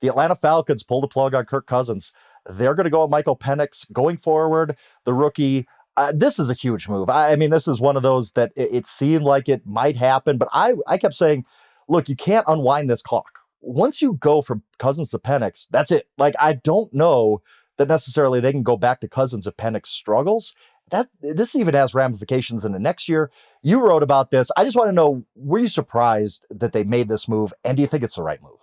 the Atlanta Falcons pulled the plug on Kirk Cousins. They're going to go with Michael Penix going forward, the rookie. This is a huge move. I mean, this is one of those that it seemed like it might happen, but I kept saying, look, you can't unwind this clock. Once you go from Cousins to Penix, that's it. Like, I don't know that necessarily they can go back to Cousins if Penix struggles. This even has ramifications in the next year. You wrote about this. I just want to know, were you surprised that they made this move? And do you think it's the right move?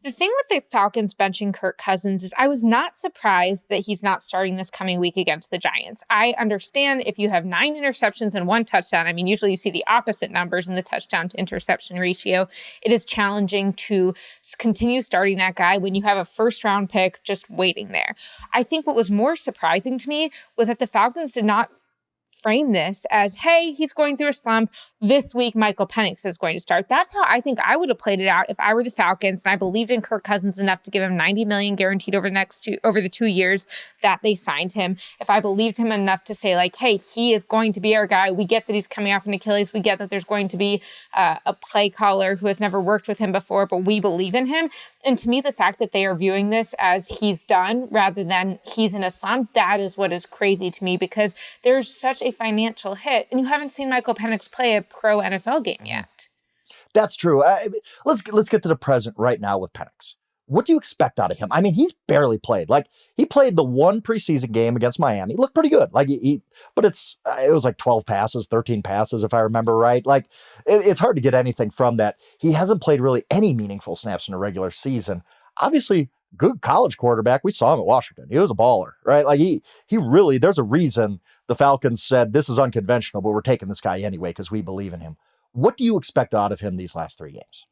The thing with the Falcons benching Kirk Cousins is I was not surprised that he's not starting this coming week against the Giants. I understand if you have 9 interceptions and 1 touchdown, I mean, usually you see the opposite numbers in the touchdown to interception ratio. It is challenging to continue starting that guy when you have a first-round pick just waiting there. I think what was more surprising to me was that the Falcons did not frame this as, hey, he's going through a slump. This week, Michael Penix is going to start. That's how I think I would have played it out if I were the Falcons and I believed in Kirk Cousins enough to give him $90 million guaranteed over the 2 years that they signed him. If I believed him enough to say, like, hey, he is going to be our guy. We get that he's coming off an Achilles. We get that there's going to be a play caller who has never worked with him before, but we believe in him. And to me, the fact that they are viewing this as he's done rather than he's in a slump, that is what is crazy to me, because there's such a financial hit, and you haven't seen Michael Penix play a pro NFL game yet. That's true. Let's get to the present right now with Penix. What do you expect out of him? I mean, he's barely played. Like, he played the one preseason game against Miami. He looked pretty good. Like, but it was like 12 passes, 13 passes, if I remember right. Like, it's hard to get anything from that. He hasn't played really any meaningful snaps in a regular season. Obviously, good college quarterback. We saw him at Washington. He was a baller, right? Like, he really, there's a reason the Falcons said, this is unconventional, but we're taking this guy anyway because we believe in him. What do you expect out of him these last 3 games?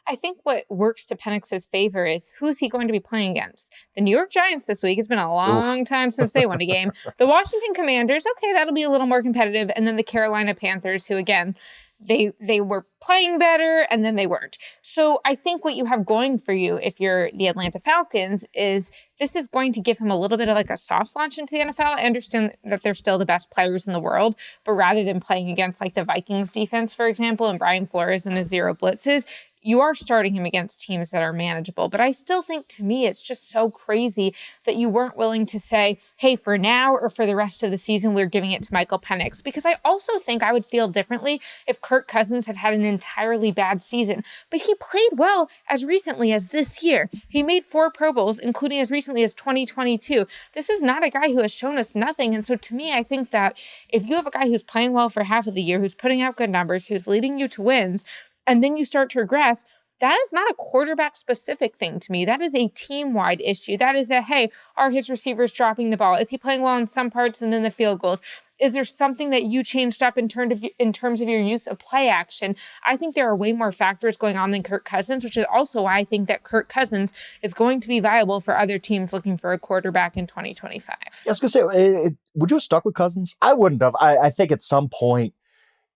I think what works to Penix's favor is who's he going to be playing against? The New York Giants this week. It's been a long time since they won a game. The Washington Commanders, okay, that'll be a little more competitive. And then the Carolina Panthers, who, again, they were playing better and then they weren't. So I think what you have going for you if you're the Atlanta Falcons is this is going to give him a little bit of like a soft launch into the NFL. I understand that they're still the best players in the world, but rather than playing against like the Vikings defense, for example, and Brian Flores and his zero blitzes, you are starting him against teams that are manageable. But I still think, to me, it's just so crazy that you weren't willing to say, hey, for now or for the rest of the season, we're giving it to Michael Penix. Because I also think I would feel differently if Kirk Cousins had had an entirely bad season. But he played well as recently as this year. He made 4 Pro Bowls, including as recently as 2022. This is not a guy who has shown us nothing. And so to me, I think that if you have a guy who's playing well for half of the year, who's putting out good numbers, who's leading you to wins, and then you start to regress, that is not a quarterback-specific thing to me. That is a team-wide issue. That is hey, are his receivers dropping the ball? Is he playing well in some parts and then the field goals? Is there something that you changed up in terms of your use of play action? I think there are way more factors going on than Kirk Cousins, which is also why I think that Kirk Cousins is going to be viable for other teams looking for a quarterback in 2025. I was going to say, would you have stuck with Cousins? I wouldn't have. I think at some point,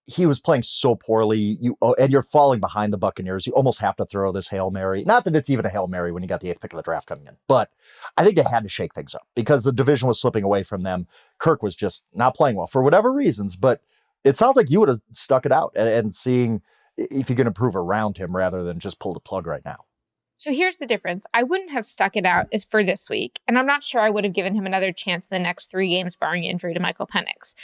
he was playing so poorly, and you're falling behind the Buccaneers. You almost have to throw this Hail Mary. Not that it's even a Hail Mary when you got the 8th pick of the draft coming in, but I think they had to shake things up because the division was slipping away from them. Kirk was just not playing well for whatever reasons, but it sounds like you would have stuck it out and seeing if you can improve around him rather than just pull the plug right now. So here's the difference. I wouldn't have stuck it out for this week, and I'm not sure I would have given him another chance in the next 3 games barring injury to Michael Penix.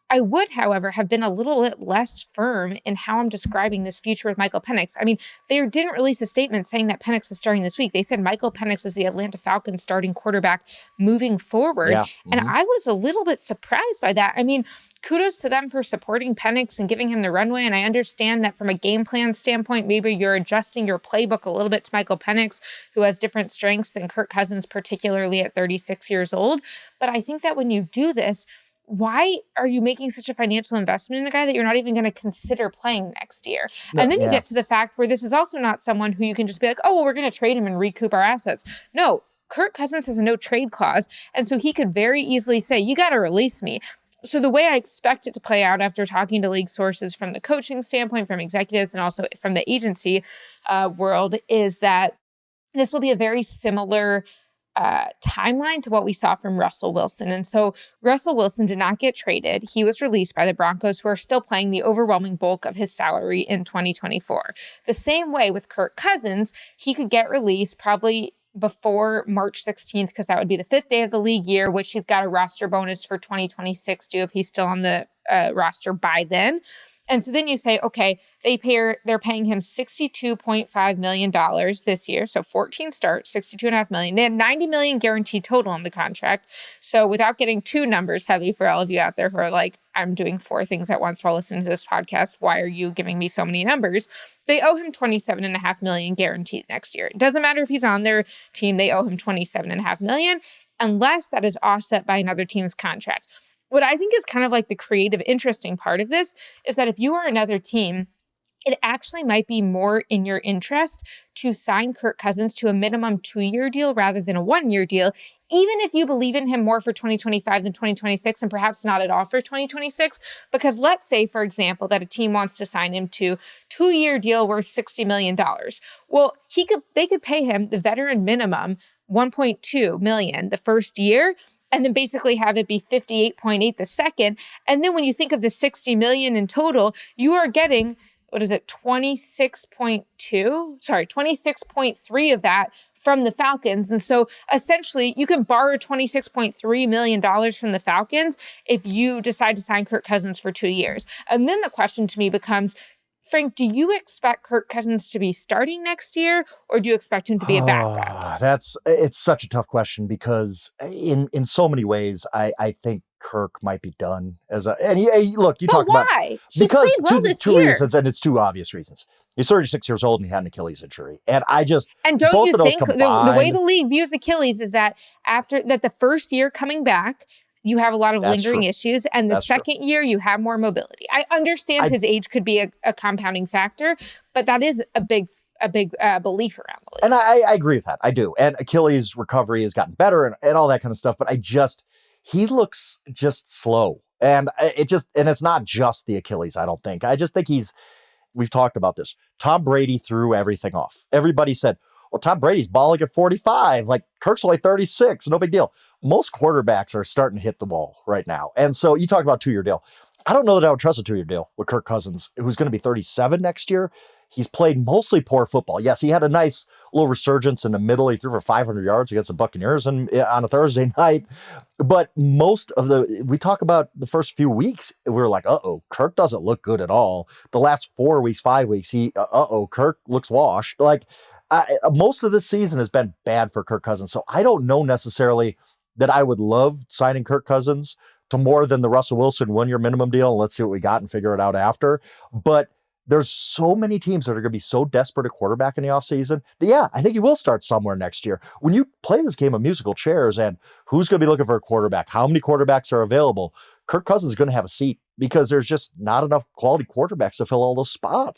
I would, however, have been a little bit less firm in how I'm describing this future with Michael Penix. I mean, they didn't release a statement saying that Penix is starting this week. They said Michael Penix is the Atlanta Falcons starting quarterback moving forward. Yeah. Mm-hmm. And I was a little bit surprised by that. I mean, kudos to them for supporting Penix and giving him the runway. And I understand that from a game plan standpoint, maybe you're adjusting your playbook a little bit to Michael Penix, who has different strengths than Kirk Cousins, particularly at 36 years old. But I think that when you do this, why are you making such a financial investment in a guy that you're not even going to consider playing next year? No, and then you get to the fact where this is also not someone who you can just be like, oh, well, we're going to trade him and recoup our assets. No, Kirk Cousins has a no trade clause. And so he could very easily say, you got to release me. So the way I expect it to play out after talking to league sources from the coaching standpoint, from executives, and also from the agency world is that this will be a very similar timeline to what we saw from Russell Wilson. And so Russell Wilson did not get traded. He was released by the Broncos, who are still paying the overwhelming bulk of his salary in 2024. The same way with Kirk Cousins, he could get released probably before March 16th, because that would be the 5th day of the league year, which he's got a roster bonus for 2026 due if he's still on the roster by then. And so then you say, okay, they're paying him $62.5 million this year. So 14 starts, $62.5 million. They had $90 million guaranteed total in the contract. So without getting too numbers heavy for all of you out there who are like, I'm doing 4 things at once while listening to this podcast, why are you giving me so many numbers? They owe him $27.5 million guaranteed next year. It doesn't matter if he's on their team, they owe him $27.5 million, unless that is offset by another team's contract. What I think is kind of like the creative, interesting part of this is that if you are another team, it actually might be more in your interest to sign Kirk Cousins to a minimum 2-year deal rather than a 1-year deal, even if you believe in him more for 2025 than 2026 and perhaps not at all for 2026. Because let's say, for example, that a team wants to sign him to 2-year deal worth $60 million. Well, they could pay him the veteran minimum $1.2 million the first year, and then basically have it be 58.8 the second. And then when you think of the 60 million in total, you are getting, 26.3 of that from the Falcons. And so essentially you can borrow $26.3 million from the Falcons if you decide to sign Kirk Cousins for 2 years. And then the question to me becomes, Frank, do you expect Kirk Cousins to be starting next year, or do you expect him to be a backup? It's such a tough question because in so many ways, I think Kirk might be done look, you talk about why? He played well this two year. reasons, and it's 2 obvious reasons. He's 36 years old and he had an Achilles injury, and don't both you of those think combined, the way the league views Achilles is that after that the first year coming back, you have a lot of lingering issues, and the second year you have more mobility. I understand his age could be a compounding factor, but that is a big belief around the league. And I agree with that. I do. And Achilles recovery has gotten better and all that kind of stuff, but he looks just slow. And it's not just the Achilles, I don't think. I just think we've talked about this. Tom Brady threw everything off. Everybody said, well, Tom Brady's balling at 45. Like, Kirk's only 36. No big deal. Most quarterbacks are starting to hit the wall right now. And so you talk about 2-year deal. I don't know that I would trust a 2-year deal with Kirk Cousins, who's going to be 37 next year. He's played mostly poor football. Yes, he had a nice little resurgence in the middle. He threw for 500 yards against the Buccaneers on a Thursday night. But we talk about the first few weeks, we were like, Kirk doesn't look good at all. The last 4 weeks, 5 weeks, Kirk looks washed. Like, most of this season has been bad for Kirk Cousins. So I don't know necessarily that I would love signing Kirk Cousins to more than the Russell Wilson 1-year minimum deal. And let's see what we got and figure it out after. But there's so many teams that are going to be so desperate at quarterback in the offseason that, I think he will start somewhere next year. When you play this game of musical chairs and who's going to be looking for a quarterback, how many quarterbacks are available, Kirk Cousins is going to have a seat because there's just not enough quality quarterbacks to fill all those spots.